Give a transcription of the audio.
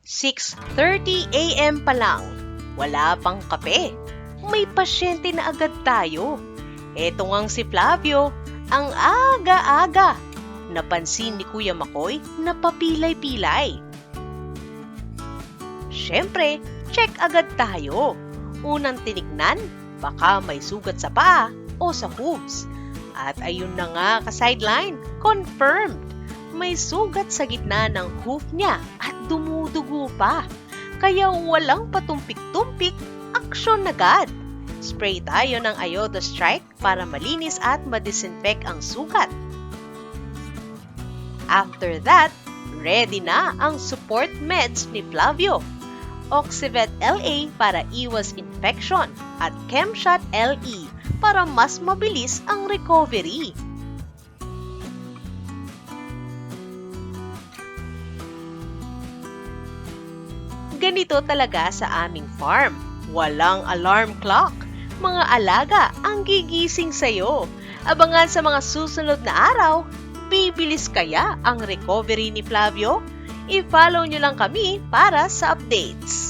6:30 AM pa lang. Wala pang kape. May pasyente na agad tayo. Eto ngang si Flavio, ang aga-aga. Napansin ni Kuya Makoy na papilay-pilay. Siyempre, check agad tayo. Unang tinignan, baka may sugat sa paa o sa hooves. At ayun na nga ka-sideline, confirmed. May sugat sa gitna ng hoof niya at dumudugo pa. Kaya walang patumpik-tumpik, aksyon agad. Spray tayo ng Iodo Strike para malinis at madisinfect ang sugat. After that, ready na ang support meds ni Flavio. Oxyvet LA para iwas infection at ChemShot LE para mas mabilis ang recovery. Ganito talaga sa aming farm. Walang alarm clock. Mga alaga ang gigising sa'yo. Abangan sa mga susunod na araw. Bibilis kaya ang recovery ni Flavio? I-follow nyo lang kami para sa updates.